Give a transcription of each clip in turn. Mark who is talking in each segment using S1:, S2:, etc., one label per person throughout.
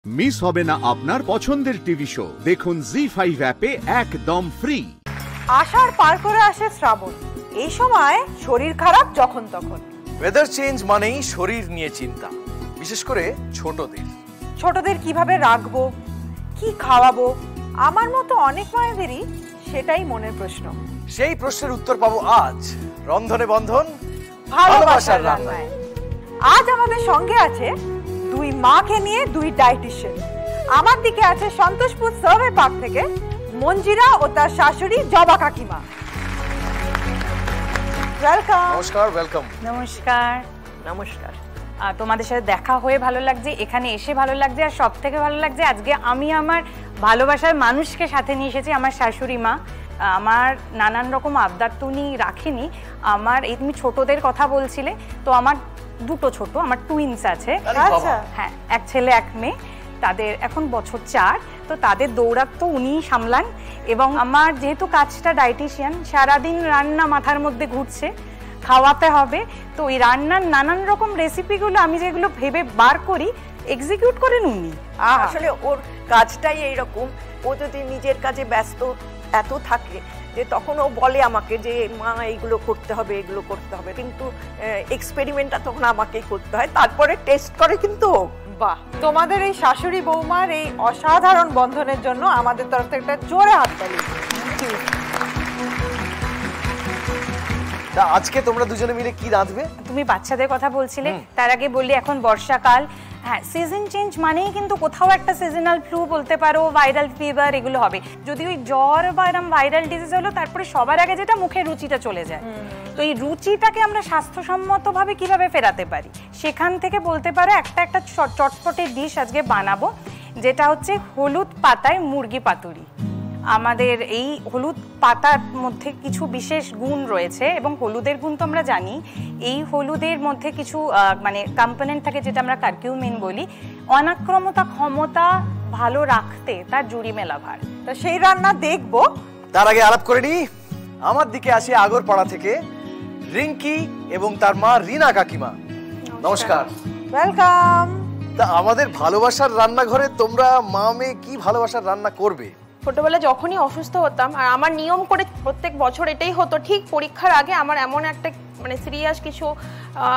S1: Miss হবে না আপনার পছন্দের টিভি শো। দেখুন জি5 অ্যাপে একদম ফ্রি।
S2: আষাঢ় পার করে আসে শ্রাবণ, এই সময় শরীর খারাপ যখন তখন।
S3: ওয়েদার চেঞ্জ মানেই শরীর নিয়ে চিন্তা, বিশেষ করে ছোটদের।
S2: ছোটদের কিভাবে রাখবো, কি খাওয়াবো, আমার মতো অনেক মায়েদেরই সেটাই মনের প্রশ্ন।
S3: সেই প্রশ্নের উত্তর পাবো আজ রন্ধনে বন্ধন
S2: ভালোবাসার রান্নায়। আজ আমাদের সঙ্গে আছে দুই মাকে নিয়ে দুই ডায়েটিশিয়ান। আমার দিকে আছে সন্তোষপুর সার্ভে পার্ক থেকে মঞ্জিরা ও তার শাশুড়ি জবা কাকিমা। ওয়েলকাম।
S3: নমস্কার। ওয়েলকাম।
S4: নমস্কার।
S2: নমস্কার।
S4: তোমাদের সাথে দেখা হয়ে ভালো লাগছে, এখানে এসে ভালো লাগছে, আর সব থেকে ভালো লাগছে আজকে আমি আমার ভালোবাসার মানুষকে সাথে নিয়ে এসেছি। আমার শাশুড়ি মা, আমার নানান রকম আবদার তো উনি রাখেনি। আমার এই তুমি ছোটদের কথা বলছিলে, তো আমার দুটো ছোট, আমার টুইন্স আছে।
S2: আচ্ছা।
S4: হ্যাঁ, এক ছেলে এক মেয়ে, তাদের এখন বছর 4। তো তাদের দৌড়াত তো উনিই সামলান। এবং আমার যেহেতু কাজটা ডায়েটিশিয়ান, সারাদিন রান্না মাথার মধ্যে ঘুরছে, খাওয়াতে হবে। তো ওই রান্নার নানান রকম রেসিপিগুলো আমি যেগুলো ভেবে বার করি, এক্সিকিউট করেন উনি।
S5: আসলে ওর কাজটাই এইরকম, ও যদি নিজের কাজে ব্যস্ত এত থাকে যে তখন ও বলে আমাকে যে মা এইগুলো করতে হবে, এগুলো করতে হবে, কিন্তু এক্সপেরিমেন্টটা তখন আমাকেই করতে হয়, তারপরে টেস্ট করে কিন্তু।
S2: বাহ, তোমাদের এই শাশুড়ি বৌমার এই অসাধারণ বন্ধনের জন্য আমাদের তরফ থেকে একটা জোরে হাততালি।
S3: আজকে তোমরা দুজনে মিলে কি রাঁধবে?
S4: তুমি বাচ্চাদের কথা বলছিলে, তার আগে বললি এখন বর্ষাকাল। হ্যাঁ, সিজন চেঞ্জ মানেই কিন্তু কোথাও একটা সিজনাল ফ্লু বলতে পারো, ভাইরাল ফিভার, এগুলো হবে। যদি ওই জ্বর বা এরকম ভাইরাল ডিজিজ হলো, তারপরে সবার আগে যেটা মুখে রুচিটা চলে যায়। তো এই রুচিটাকে আমরা স্বাস্থ্যসম্মতভাবে কিভাবে ফেরাতে পারি, সেখান থেকে বলতে পারো একটা চটপটে ডিশ আজকে বানাবো, যেটা হচ্ছে হলুদ পাতায় মুরগি পাতুরি। আমাদের এই হলুদ পাতার মধ্যে কিছু বিশেষ গুণ রয়েছে, এবং হলুদের গুণ তো আমরা জানি। এই হলুদের মধ্যে কিছু মানে কম্পোনেন্ট থাকে, যেটা আমরা কার্কিউমিন বলি, অনাক্রমতা ক্ষমতা ভালো রাখতে তার জুড়ি মেলা ভার।
S2: তো সেই রান্না দেখবো।
S3: তার আগে আলাপ করে নি, আমার দিকে আসে আগরপাড়া থেকে রিঙ্কি এবং তার মা রিনা কাকিমা। নমস্কার।
S2: ওয়েলকাম।
S3: তা আমাদের ভালোবাসার রান্নাঘরে তোমরা মা মেয়ে কি ভালোবাসার রান্না করবে?
S6: ছোটবেলায় যখনই অসুস্থ হতাম, আর আমার নিয়ম করে প্রত্যেক বছর এটাই হতো, ঠিক পরীক্ষার আগে আমার এমন একটা মানে সিরিয়াস কিছু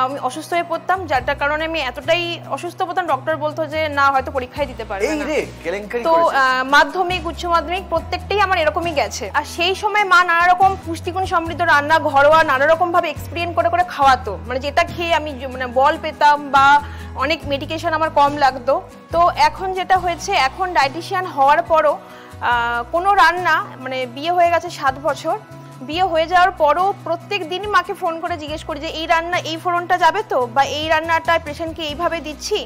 S6: আমি অসুস্থ হয়ে পড়তাম, যারটার কারণে আমি এতটাই অসুস্থ হতাম, ডক্টর বলতো যে না, হয়তো পরীক্ষায় দিতে পারবে না। তো মাধ্যমিক উচ্চ মাধ্যমিক প্রত্যেকটাই আমার এরকমই গেছে। আর সেই সময় মা নানা রকম পুষ্টিগুণ সমৃদ্ধ রান্না ঘরোয়া নানা রকম ভাবে এক্সপেরিমেন্ট করে করে খাওয়াতো, মানে যেটা খেয়ে আমি মানে বল পেতাম বা অনেক মেডিকেশন আমার কম লাগতো। তো এখন যেটা হয়েছে, এখন ডায়েটিশিয়ান হওয়ার পরও কোনো রান্না, মানে বিয়ে হয়ে গেছে 7 বছর, বিয়ে হয়ে যাওয়ার পরও প্রত্যেক দিনই মাকে ফোন করে জিজ্ঞেস করি যে এই রান্না এই ফোড়নটা যাবে তো, বা এই রান্নাটা পেশেন্টকে এইভাবে দিচ্ছি,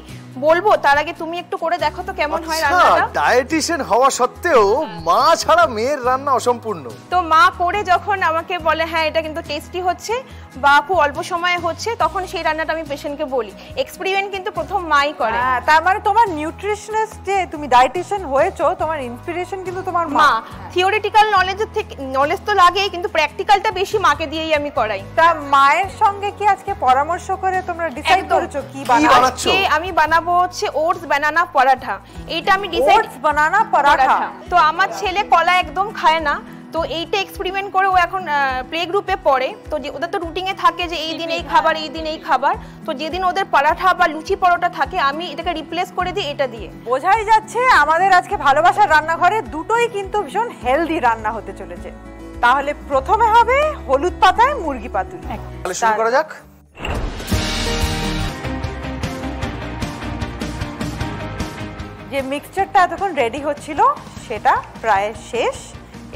S6: বলবো তার আগে তুমি একটু করে দেখো তো কেমন হয় রান্নাটা।
S3: ডায়েটিশিয়ান হওয়া সত্ত্বেও মা ছাড়া মেয়ের রান্না অসম্পূর্ণ।
S6: তো মা করে যখন আমাকে বলে হ্যাঁ এটা কিন্তু টেস্টি হচ্ছে বা খুব অল্প সময়ে হচ্ছে, তখন সেই রান্নাটা আমি পেশেন্টকে বলি। এক্সপেরিমেন্ট কিন্তু প্রথম মাই করে।
S2: তার মানে তোমার নিউট্রিশনিস্ট, যে তুমি ডায়েটিশিয়ান হয়েছো, তোমার ইন্সপিরেশন কিন্তু তোমার মা।
S6: থিওরিটিক্যাল নলেজের থেকে নলেজ তো লাগেই, কিন্তু প্র্যাকটিক্যালটা বেশি মাকে দিয়েই আমি করাই।
S2: তা মায়ের সঙ্গে কি আজকে পরামর্শ করে তোমরা ডিসাইড করেছো কি বানাচ্ছো?
S6: আমি বানাবো হচ্ছে ওটস বানানা পরাঠা। এইটা আমি ডিসাইড,
S2: ওটস বানানা পরাঠা।
S6: তো আমার ছেলে কলা একদম খায় না, তো এইটা এক্সপেরিমেন্ট করে ও এখন প্লে গ্রুপে পড়ে। তো যে ওদের তো রুটিনে থাকে যে এই দিন এই খাবার, এই দিন এই খাবার, তো যেদিন ওদের পরাঠা বা লুচি পরোটা থাকে, আমি এটাকে রিপ্লেস করে দিই এটা দিয়ে।
S2: বোঝাই যাচ্ছে আমাদের আজকে ভালোবাসার রান্নাঘরে দুটোই কিন্তু ভীষণ হেলদি রান্না হতে চলেছে। তাহলে প্রথমে হবে হলুদ পাতায় মুরগি পাতুরি।
S3: তাহলে শুরু করা যাক।
S2: যে মিক্সচারটা এতক্ষণ রেডি হচ্ছিল সেটা প্রায় শেষ।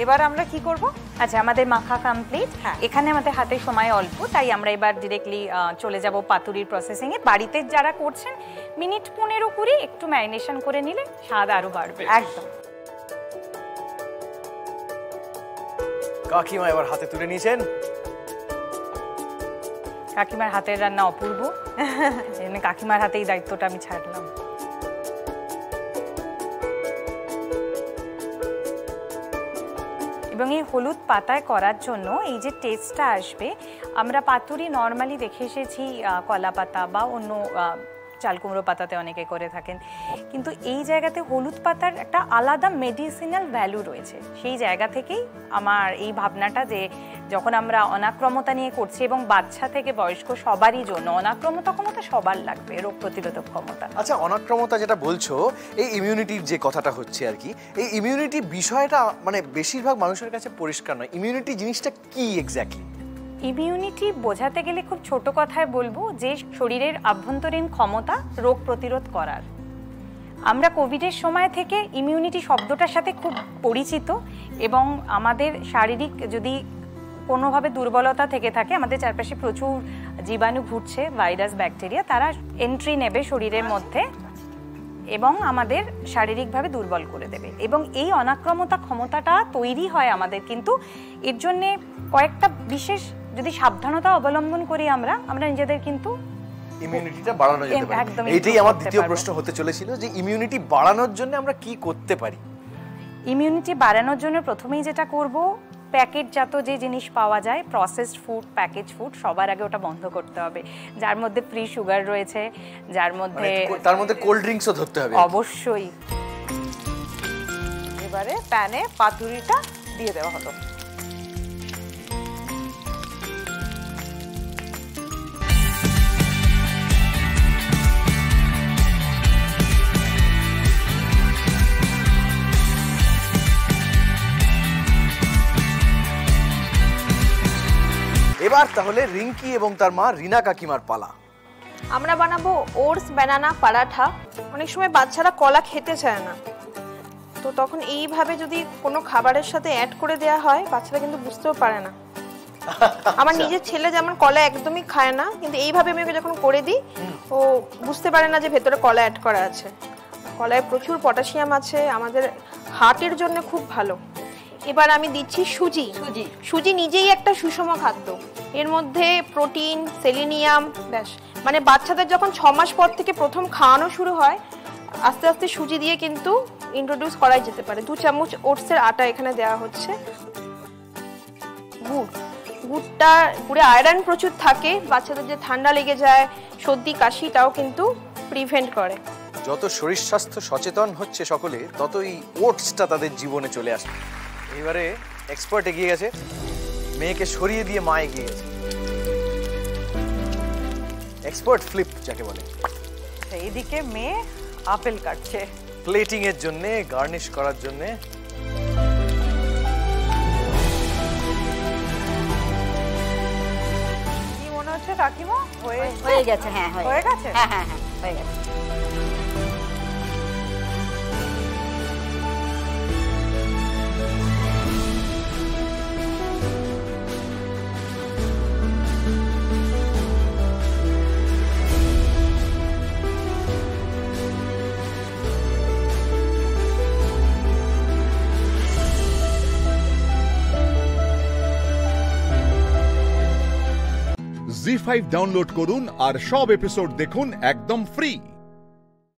S2: এবার আমরা কি করব?
S4: আচ্ছা, আমাদের মাখা কমপ্লিট। এখানে আমাদের হাতে সময় অল্প, তাই আমরা এবার ডিরেক্টলি চলে যাব পাতুরির প্রসেসিং এ। বাড়িতে যারা করছেন মিনিট 15-20 একটু ম্যারিনেশন করে নিলে স্বাদ আরো বাড়বে।
S2: একদম।
S3: কাকিমা এবার হাতে তুলে নিয়েছেন।
S4: কাকিমার হাতের রান্না অপূর্ব, কাকিমার হাতে এই দায়িত্বটা আমি ছাড়লাম। এবং এই হলুদ পাতায় করার জন্য এই যে টেস্টটা আসবে, আমরা পাতুরি নর্মালি দেখে এসেছি কলা পাতা বা অন্য চাল কুমড়ো পাতাতে অনেকে করে থাকেন, কিন্তু এই জায়গাতে হলুদ পাতার একটা আলাদা মেডিসিনাল ভ্যালু রয়েছে। সেই জায়গা থেকেই আমার এই ভাবনাটা যে যখন আমরা অনাক্রমতা নিয়ে করছি, এবং বাচ্চা থেকে বয়স্ক সবারই জন্য অনাক্রমতা ক্ষমতা সবার লাগবে, রোগ প্রতিরোধক ক্ষমতা।
S3: আচ্ছা, অনাক্রমতা যেটা বলছো, এই ইমিউনিটির যে কথাটা হচ্ছে আর কি, এই ইমিউনিটি বিষয়টা মানে বেশিরভাগ মানুষের কাছে পরিষ্কার নয়। ইমিউনিটি জিনিসটা কি এক্স্যাক্টলি?
S4: ইমিউনিটি বোঝাতে গেলে খুব ছোট কথায় বলবো যে শরীরের আভ্যন্তরীণ ক্ষমতা রোগ প্রতিরোধ করার। আমরা কোভিডের সময় থেকে ইমিউনিটি শব্দটার সাথে খুব পরিচিত, এবং আমাদের শারীরিক যদি কোনোভাবে দুর্বলতা থেকে থাকে, আমাদের চারপাশে প্রচুর জীবাণু ঘুরছে, ভাইরাস ব্যাকটেরিয়া, তারা এন্ট্রি নেবে শরীরের মধ্যে এবং আমাদের শারীরিকভাবে দুর্বল করে দেবে। এবং এই অনাক্রমতা ক্ষমতাটা তৈরি হয় আমাদের, কিন্তু এর জন্যে কয়েকটা বিশেষ যদি সাবধানতা অবলম্বন করি আমরা নিজেদের কিন্তু
S3: ইমিউনিটিটা বাড়ানো যেতে পারে। এইটাই আমার দ্বিতীয় প্রশ্ন হতে চলেছিল যে ইমিউনিটি বাড়ানোর জন্য আমরা কি করতে পারি?
S4: ইমিউনিটি বাড়ানোর জন্য প্রথমেই যেটা করব, প্যাকেটজাত যে জিনিস পাওয়া যায়, প্রসেসড ফুড, প্যাকেজ ফুড, সবার আগে ওটা বন্ধ করতে হবে। যার মধ্যে ফ্রি সুগার রয়েছে, যার মধ্যে
S3: তার মধ্যে কোল্ড ড্রিঙ্কসও ধরতে হবে
S4: অবশ্যই।
S2: এবারে প্যানে পাতুরিটা দিয়ে দেওয়া হলো।
S3: এবার তাহলে রিঙ্কি এবং তার মা রিনা কাকিমার পালা।
S6: আমরা বানাবো ওটস বানানা পরাঠা। অনেক সময় বাচ্চারা কলা খেতে চায় না, তো তখন এইভাবে যদি কোনো খাবারের সাথে অ্যাড করে দেওয়া হয়, বাচ্চারা কিন্তু বুঝতেও পারে না। আমার নিজের ছেলে যেমন কলা একদমই খায় না, কিন্তু এইভাবে আমি ওকে যখন করে দিই, ও বুঝতে পারে না যে ভেতরে কলা অ্যাড করা আছে। কলায় প্রচুর পটাশিয়াম আছে, আমাদের হার্টের জন্য খুব ভালো। এবার আমি দিচ্ছি সুজি। সুজি নিজেই একটা সুষম খাদ্য, এর মধ্যে প্রোটিন, সেলেনিয়াম, ব্যাস মানে বাচ্চাদের যখন 6 মাস পর থেকে প্রথম খাওয়ানো শুরু হয়, আস্তে আস্তে সুজি দিয়ে কিন্তু ইন্ট্রোডিউস করাই যেতে পারে। 2 চামচ ওটসের আটা এখানে দেওয়া হচ্ছে। গুড়ে আয়রন প্রচুর থাকে, বাচ্চাদের যে ঠান্ডা লেগে যায়, সর্দি কাশিটাও কিন্তু প্রিভেন্ট করে।
S3: যত শরীর স্বাস্থ্য সচেতন হচ্ছে সকলে, ততই ওটসটা তাদের জীবনে চলে আসে। এবারে এক্সপার্ট এগিয়ে গেছে, মেয়েকে সরিয়ে দিয়ে মা এগিয়ে গেছে। এক্সপার্ট ফ্লিপ যাকে বলে।
S2: এইদিকে মেয়ে আপেল কাটছে
S3: প্লেটিং এর জন্য, গার্নিশ করার জন্য।
S2: কি মনে হচ্ছে কাকিমা?
S7: হয়ে গেছে। হ্যাঁ
S2: হয়ে গেছে।
S7: হ্যাঁ হ্যাঁ হ্যাঁ হয়ে গেছে।
S1: জি5 ডাউনলোড করুন আর সব এপিসোড দেখুন একদম ফ্রি।